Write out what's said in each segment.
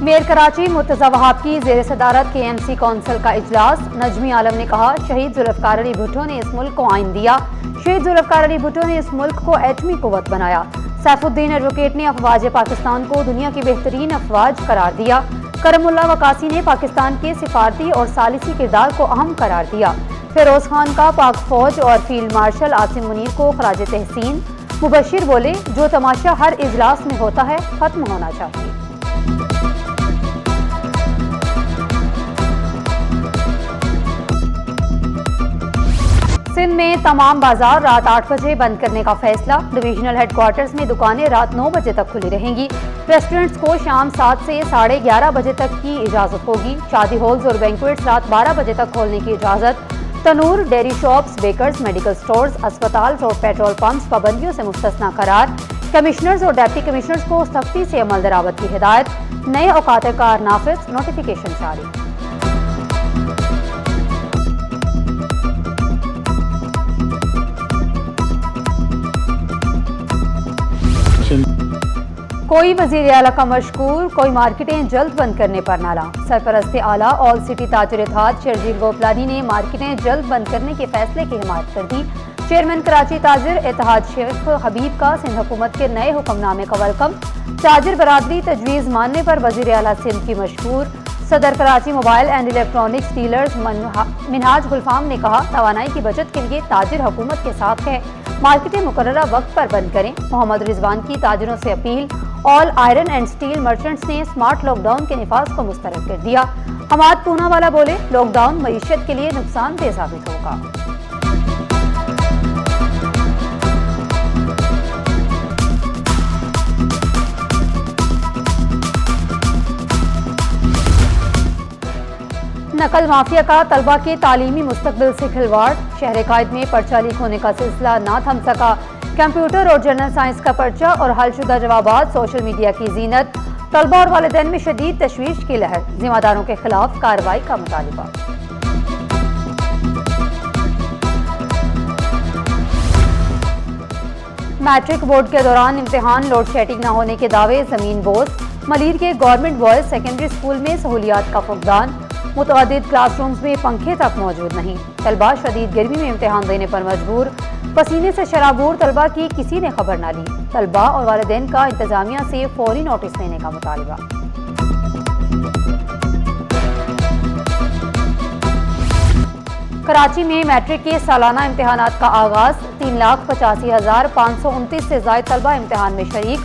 Mayor Karachi Murtaza Wahab की जेर सदारत KMC कौंसिल का इजलास। नजमी आलम ने कहा, शहीद जुल्फकार अली भुट्टो ने इस मुल्क को आइन दिया। शहीद जुल्फकार अली भुट्टो ने इस मुल्क को एटमी कुव्वत बनाया। सैफुद्दीन एडवोकेट ने अफवाज पाकिस्तान को दुनिया की बेहतरीन अफवाज करार दिया। करमुल्ला वकासी ने पाकिस्तान के सिफारती और सालिसी किरदार को अहम करार दिया। फिरोज खान का पाक फौज और फील्ड मार्शल आसिम मुनीर को खराज तहसीन। मुबशिर बोले, जो तमाशा हर इजलास में होता है खत्म होना चाहिए। सिंध में तमाम बाजार रात 8 बजे बंद करने का फैसला। डिवीजनल हेडक्वार्टर्स में दुकानें रात 9 बजे तक खुली रहेंगी। रेस्टोरेंट्स को शाम 7 से 11:30 बजे तक की इजाजत होगी। शादी हॉल्स और बैंक्वेट्स रात 12 बजे तक खोलने की इजाजत। तनूर, dairy shops, bakers, medical stores, अस्पताल और पेट्रोल पंप्स पाबंदियों से मुस्तस्ना करार। कमिश्नर्स और डिप्टी कमिश्नर्स को सख्ती से अमल दरामद की हिदायत। नए औकात कार नाफिज, नोटिफिकेशन जारी। कोई वजीर आला का मशकूर, कोई मार्केटें जल्द बंद करने पर नाला। सरपरस्त आला ऑल सिटी ताजिर इत्तेहाद शर्जील गोपलानी ने मार्केटें जल्द बंद करने के फैसले की हिमायत कर दी। चेयरमैन कराची ताजिर इत्तेहाद शेख हबीब का सिंध हुकूमत के नए हुक्मनामे का वेलकम। ताजिर बरादरी तजवीज़ मानने पर वजीर आला सिंध की मशकूर। सदर Karachi mobile and electronics dealers Minhaj Gulfam ने कहा, तवानाई की बचत के लिए ताजिर हुकूमत के साथ है। मार्केटें मुकर्ररा वक्त पर बंद करें। मोहम्मद रिजवान की ताजिरों से appeal. All iron and steel merchants ने स्मार्ट लॉकडाउन के निफाज को मुस्तरद कर दिया। हमाद पूनावाला बोले, लॉकडाउन मईशत के लिए नुकसानदेह साबित होगा। नकल माफिया का तलबा के तालीमी मुस्तकबिल से खिलवाड़। शहर कायद में पर्चा लीक होने का सिलसिला ना थम सका। कंप्यूटर और जनरल साइंस का पर्चा और हलशुदा जवाबात सोशल मीडिया की जीनत। तलबा और वालिदैन में शदीद तशवीश की लहर। जिम्मेदारों के खिलाफ कार्रवाई का मुतालिबा। मैट्रिक बोर्ड के दौरान इम्तिहान लोड शेडिंग न होने के दावे जमीन बोझ। मलीर के गवर्नमेंट बॉयज सेकेंडरी स्कूल में सहूलियात का फुकदान। मुतअद्दिद क्लासरूम्स में पंखे तक मौजूद नहीं। तलबा शदीद गर्मी में इम्तिहान देने पर मजबूर। पसीने से शराबूर तलबा की किसी ने खबर न ली। तलबा और वालिदैन का इंतजामिया से फौरी नोटिस लेने का मुतालिबा। कराची में मैट्रिक के सालाना इम्तिहानात का आगाज। 3,85,529 से जायद तलबा इम्तिहान में शरीक।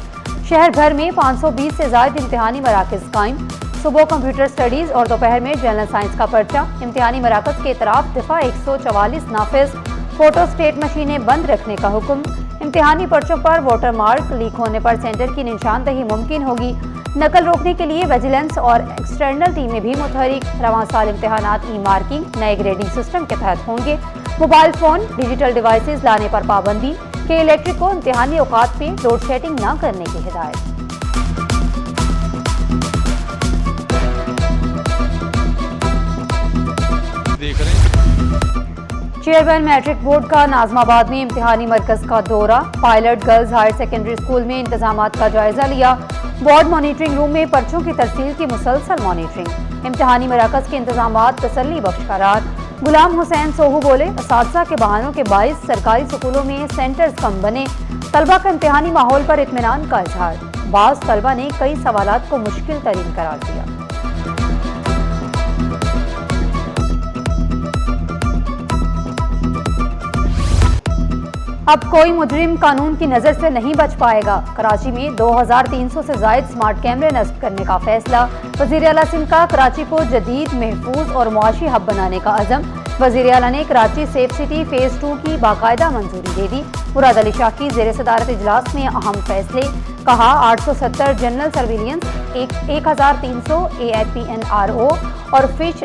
शहर भर में 520 से जायद इम्तिहानी मराकज कायम। सुबह कंप्यूटर स्टडीज और दोपहर में जनरल साइंस का पर्चा। इम्तिहानी मराकज के तरफ दफा 144 नाफिज। फोटो स्टेट मशीनें बंद रखने का हुक्म। इम्तिहानी पर्चों पर वोटर मार्क लीक होने पर सेंटर की निशानदही मुमकिन होगी। नकल रोकने के लिए विजिलेंस और एक्सटर्नल टीमें भी मुतहरिक। रवां साल इम्तिहानात ई मार्किंग नए ग्रेडिंग सिस्टम के तहत होंगे। मोबाइल फोन, डिजिटल डिवाइसेज लाने पर पाबंदी। के इलेक्ट्रिक को इम्तिहानी औकात पे लोड शेडिंग न करने की हिदायत। चेयरमैन मैट्रिक बोर्ड का नाजमाबाद में इम्तिहानी मरकज का दौरा। Pilot girls higher secondary school में इंतजामात का जायजा लिया। बोर्ड मॉनिटरिंग रूम में पर्चों की तरसील की मुसलसल मॉनिटरिंग। इम्तिहानी मराकज के इंतजामात तसल्ली बख्श करार। गुलाम हुसैन सोहू बोले, असातिज़ा के बहानों के बाइस सरकारी स्कूलों में सेंटर्स कम बने। तलबा का इम्तिहानी माहौल पर इत्मीनान का इजहार। बाज़ तलबा ने कई सवालात को मुश्किल तरीन करार दिया। अब कोई मुजरिम कानून की नजर से नहीं बच पाएगा। कराची में 2300 से जायद स्मार्ट कैमरे नस्ब करने का फैसला। वजीर आला सिंध का कराची को जदीद, महफूज और मुआशी हब बनाने का अज़म। वजीर आला ने कराची सेफ सिटी फेज 2 की बाकायदा मंजूरी दे दी। मुराद अली शाह की जेर सदारत इजलास में अहम फैसले। कहा, 870 जनरल सर्विलियंस, 1300 AIPNRO और फिश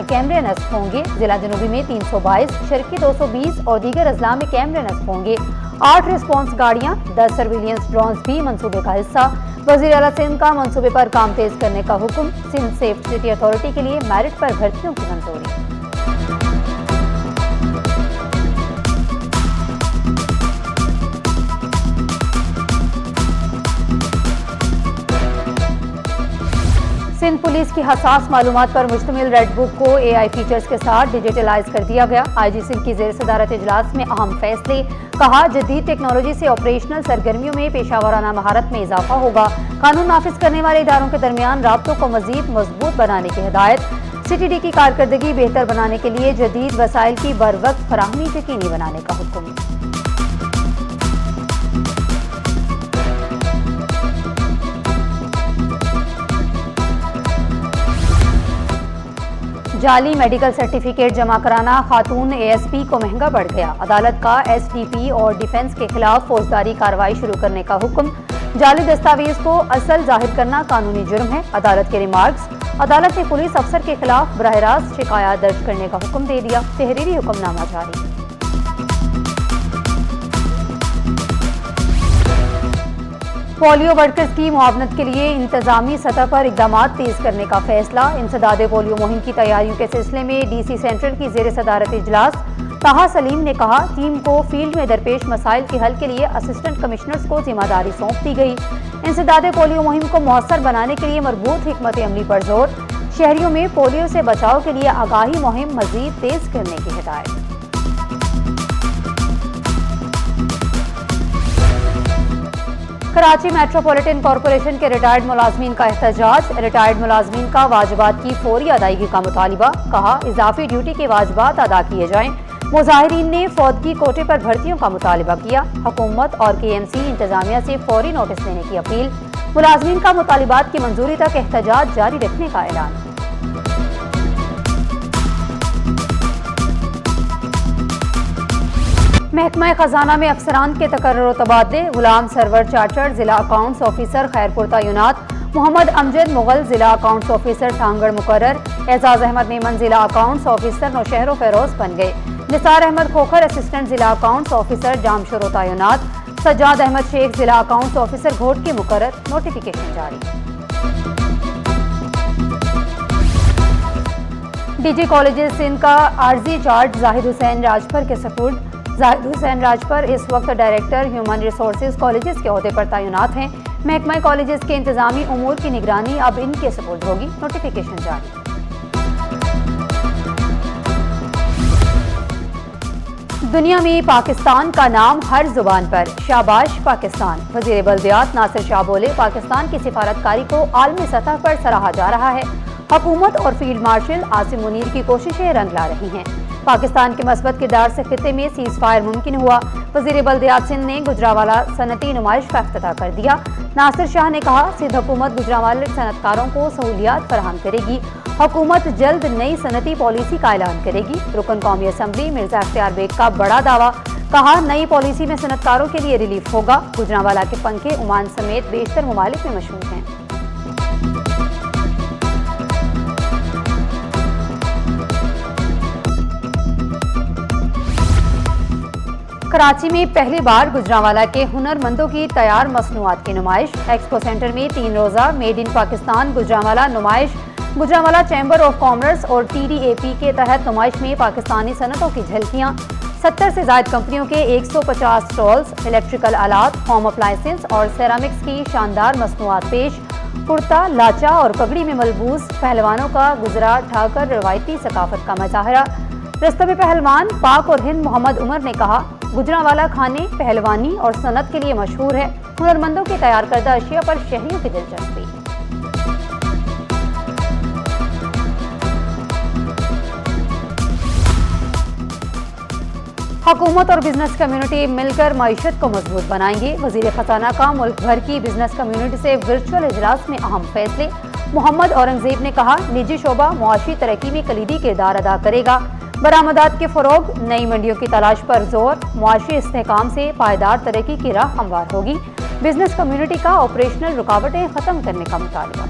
कैमरे नस्ब होंगे। जिला जनूबी में 322, शर्की 220 और दीगर अजला में कैमरे नस्ब होंगे। 8 रिस्पॉन्स गाड़ियां, 10 सर्विलियंस ड्रोन्स भी मंसूबे का हिस्सा। वजीर आला सिंध का मंसूबे पर काम तेज करने का हुक्म। सिंध सेफ सिटी अथॉरिटी के लिए मेरिट पर भर्तियों की मंजूरी। सिंध पुलिस की हसास मालूमात पर मुश्तमिल रेड बुक को AI फीचर्स के साथ डिजिटलाइज कर दिया गया। IG सिंध की जेर सदारत इजलास में अहम फैसले। कहा, जदीद टेक्नोलॉजी से ऑपरेशनल सरगर्मियों में पेशावराना महारत में इजाफा होगा। कानून नाफिज करने वाले इदारों के दरमियान राब्तों को मजीद मजबूत बनाने की हिदायत। CTD की कारकर्दगी बेहतर बनाने के लिए जदीद वसाइल की बरवक्त फराहमी यकीनी बनाने का हुक्म। जाली मेडिकल सर्टिफिकेट जमा कराना खातून ASP को महंगा पड़ गया। अदालत का SDP और डिफेंस के खिलाफ फौजदारी कार्रवाई शुरू करने का हुक्म। जाली दस्तावेज को असल जाहिर करना कानूनी जुर्म है। अदालत के रिमार्क्स। अदालत ने पुलिस अफसर के खिलाफ बराह रास्त शिकायत दर्ज करने का हुक्म दे दिया। तहरीरी हुक्मनामा जारी। पोलियो वर्कर्स की मुआवनत के लिए इंतजामी सतह पर इकदाम तेज करने का फैसला। इंसदाद पोलियो मुहिम की तैयारियों के सिलसिले में DC सेंट्रल की जेर सदारत इजलास। ताहा सलीम ने कहा, टीम को फील्ड में दरपेश मसाइल के हल के लिए असिस्टेंट कमिश्नर्स को जिम्मेदारी सौंप दी गई। इंसदाद पोलियो मुहिम को मौसर बनाने के लिए मरबूत हिकमत अमली पर जोर। शहरियों में पोलियो से बचाव के लिए आगाही मुहिम मजीद तेज करने की हिदायत। कराची मेट्रोपॉलिटन कॉरपोरेशन के रिटायर्ड मुलाजमीन का एहतजाज। रिटायर्ड मुलाजमीन का वाजिबात की फौरी अदायगी का मुतालिबा। कहा, इजाफी ड्यूटी के वाजिबात अदा किए जाएं। मुजाहिरीन ने फौदगी कोटे पर भर्तियों का मुतालिबा किया। हुकूमत और KMC इंतजामिया से फौरी नोटिस देने की अपील। मुलाजमीन का मुतालिबात की मंजूरी तक एहतजाज जारी रखने का ऐलान। महकमा खजाना में अफसरान के तकर्रुर और तबादले। गुलाम सरवर चार्टर्ड जिला अकाउंट्स ऑफिसर खैरपुर तैनात। मोहम्मद अमजद मुगल जिला अकाउंट्स ऑफिसर सांगड़ मुकर्रर। एजाज अहमद मेमन जिला अकाउंट्स ऑफिसर नौशहर फेरोज बन गए। निसार अहमद खोखर असिस्टेंट जिला अकाउंट्स ऑफिसर जामशोर तैनात। सज्जाद अहमद शेख जिला अकाउंट्स ऑफिसर घोट की मुकर्रर। नोटिफिकेशन जारी। DG कॉलेजेस सिंध का आर्जी चार्ट जाहिद हुसैन राजपर के सपुर्द। जाहिद हुसैन राजपर इस वक्त डायरेक्टर ह्यूमन रिसोर्सेज कॉलेजेस के ओहदे पर तैनात हैं। महकमा कॉलेजेस के इंतजामी उमूर की निगरानी अब इनके सपुर्द होगी। नोटिफिकेशन जारी। दुनिया में पाकिस्तान का नाम हर जुबान पर। शाबाश पाकिस्तान। वजीर बल्दियात नासिर शाह बोले, पाकिस्तान की सिफारतकारी को आलमी सतह पर सराहा जा रहा है। हुकूमत और फील्ड मार्शल आसिम मुनीर की कोशिशें रंग ला रही हैं। पाकिस्तान के मस्बत किरदार से खित्ते में सीज फायर मुमकिन हुआ। वजीर बल्दियात सिंध ने गुजरावाला सनती नुमाइश का इफ्तिताह कर दिया। नासिर शाह ने कहा, सिंध हुकूमत गुजरावाला सनतकारों को सहूलियात फराहम करेगी। हुकूमत जल्द नई सनती पॉलिसी का ऐलान करेगी। रुकन कौमी असम्बली मिर्जा इख्तियार बेग का बड़ा दावा। कहा, नई पॉलिसी में सनतकारों के लिए रिलीफ होगा। गुजरावाला के पंखे ओमान समेत बेशतर ममालिक में मशहूर हैं। कराची में पहली बार गुजरावाला के हुनरमंदों की तैयार मसनूआत की नुमाइश। एक्सपो सेंटर में 3 रोज़ा मेड इन पाकिस्तान गुजरावाला नुमाइश। गुजरावाला चैम्बर ऑफ कॉमर्स और TDAP के तहत नुमाइश में पाकिस्तानी सनतों की झलकियाँ। 70 से ज़ायद कंपनियों के 150 स्टॉल्स, इलेक्ट्रिकल आलात, होम अप्लायंसेस और सेरामिक्स की शानदार मसनूआत पेश। कुर्ता, लाचा और पगड़ी में मलबूस पहलवानों का गुजरा ठाकर रवायती सकाफत का मुजाहरा। रस्तम पहलवान पाक और हिंद मोहम्मद उमर ने कहा, गुजरावाला खाने, पहलवानी और सनत के लिए मशहूर है। हुनरमंदों की तैयार करदा अशिया पर शहरियों की दिलचस्पी। हुकूमत और बिजनेस कम्युनिटी मिलकर मईशत को मजबूत बनाएंगे। वजीर खजाना का मुल्क भर की बिजनेस कम्युनिटी से वर्चुअल इजलास में अहम फैसले। मोहम्मद औरंगजेब ने कहा, निजी शोबा मुआशी तरक्की में कलीदी किरदार अदा करेगा। बरामदात के फरोग, नई मंडियों की तलाश पर जोर। मुआशी इस्तेहकाम से पायदार तरक्की की राह हमवार होगी। बिजनेस कम्युनिटी का ऑपरेशनल रुकावटें खत्म करने का मुतालबा।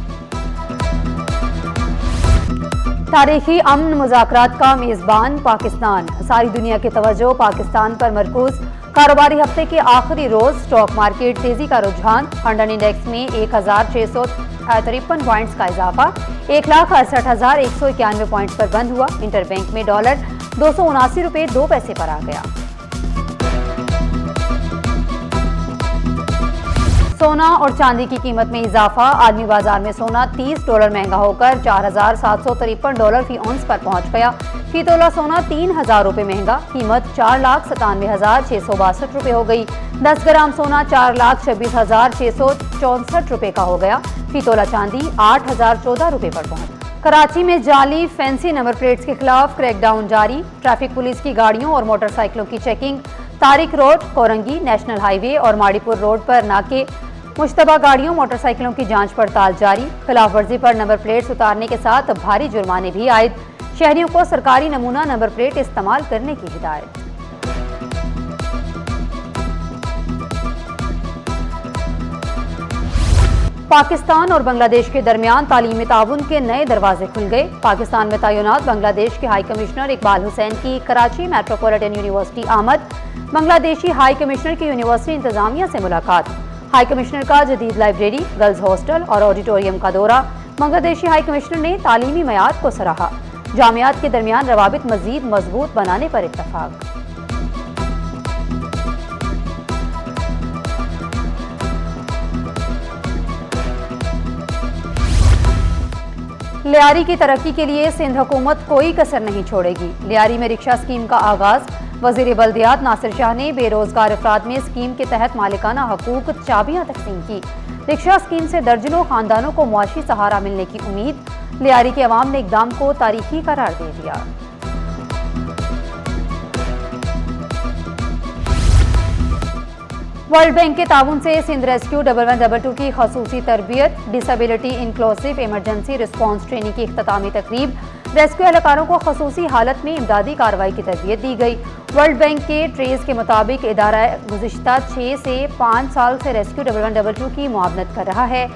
तारीखी अमन मुज़ाकरात का मेज़बान पाकिस्तान। सारी दुनिया की तवज्जो पाकिस्तान पर मरकूज। कारोबारी हफ्ते के आखिरी रोज स्टॉक मार्केट तेजी का रुझान। लंदन इंडेक्स में 1653 पॉइंट्स का इजाफा। 1,68,191 पॉइंट्स पर बंद हुआ। इंटरबैंक में डॉलर 279 रुपये 2 पैसे पर आ गया। सोना और चांदी की कीमत में इजाफा। आलमी बाजार में सोना $30 महंगा होकर $4,753 फी औंस पर पहुंच गया। फी तोला सोना ₹3,000 महंगा, कीमत $4,97,662 हो गई। 10 ग्राम सोना $4,26,664 का हो गया। फी तोला चांदी $8,014 पर पहुंच। कराची में जाली फैंसी नंबर प्लेट्स के खिलाफ क्रैकडाउन जारी। ट्रैफिक पुलिस की गाड़ियों और मोटरसाइकिलों की checking. Tariq road, Korangi, national highway और माड़ीपुर रोड पर नाके। मुश्तबा गाड़ियों मोटरसाइकिलों की जांच पड़ताल जारी। खिलाफ वर्जी पर नंबर प्लेट्स उतारने के साथ भारी जुर्माने भी आयद। शहरियों को सरकारी नमूना नंबर प्लेट इस्तेमाल करने की हिदायत। पाकिस्तान और बांग्लादेश के दरमियान तालीमी ताउन के नए दरवाजे खुल गए। पाकिस्तान में तैनात बांग्लादेश के हाई कमिश्नर इकबाल हुसैन की कराची मेट्रोपॉलिटन यूनिवर्सिटी आमद। बांग्लादेशी हाई कमिश्नर की यूनिवर्सिटी इंतजामिया से मुलाकात। हाई कमिश्नर का जदीद लाइब्रेरी, गर्ल्स हॉस्टल और ऑडिटोरियम का दौरा। बांग्लादेशी हाई कमिश्नर ने तालीमी मयार को सराहा। जामियात के दरमियान रवाबित मजीद मजबूत बनाने पर इत्तफाक। लियारी की तरक्की के लिए सिंध हुकूमत कोई कसर नहीं छोड़ेगी। लियारी में रिक्शा स्कीम का आगाज। वजीर बल्दियात नासिर शाह ने बेरोजगार अफराद में स्कीम के तहत मालिकाना हकूक चाबियां तकसीम की। रिक्शा स्कीम से दर्जनों खानदानों को मुआशी सहारा मिलने की उम्मीद। लियारी के अवाम ने इकदाम को तारीखी करार दे दिया। वर्ल्ड बैंक के ताउन से सिंध रेस्क्यू 1122 की खसूसी तरबियत। Disability inclusive emergency response training की इख्तितामी तकरीब। रेस्क्यू एहलकारों को खसूसी हालत में इमदादी कार्रवाई की तरबियत दी गई। वर्ल्ड बैंक के ट्रेस के मुताबिक इदारा गुज़िश्ता 6 से 5 साल से रेस्क्यू 1122 की मुआवनत कर रहा है।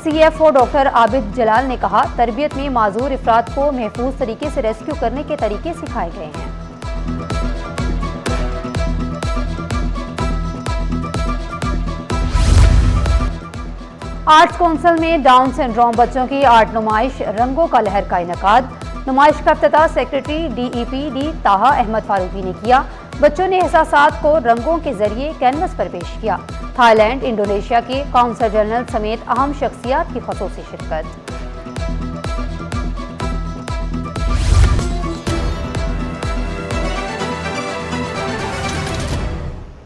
CFO डॉक्टर आबिद जलाल ने कहा, तरबियत में माजूर अफराद को महफूज तरीके से रेस्क्यू करने के तरीके सिखाए गए हैं। आर्ट्स कौंसिल में डाउन सिंड्रोम बच्चों की आर्ट नुमाइश रंगों का लहर का इनेकाद। नुमाइश का इफ्तिताह सेक्रेटरी DEPD ताहा अहमद फारूकी ने किया। बच्चों ने एहसासात को रंगों के जरिए कैनवस पर पेश किया। थाईलैंड, इंडोनेशिया के काउंसल जनरल समेत अहम शख्सियात की खसूसी शिरकत।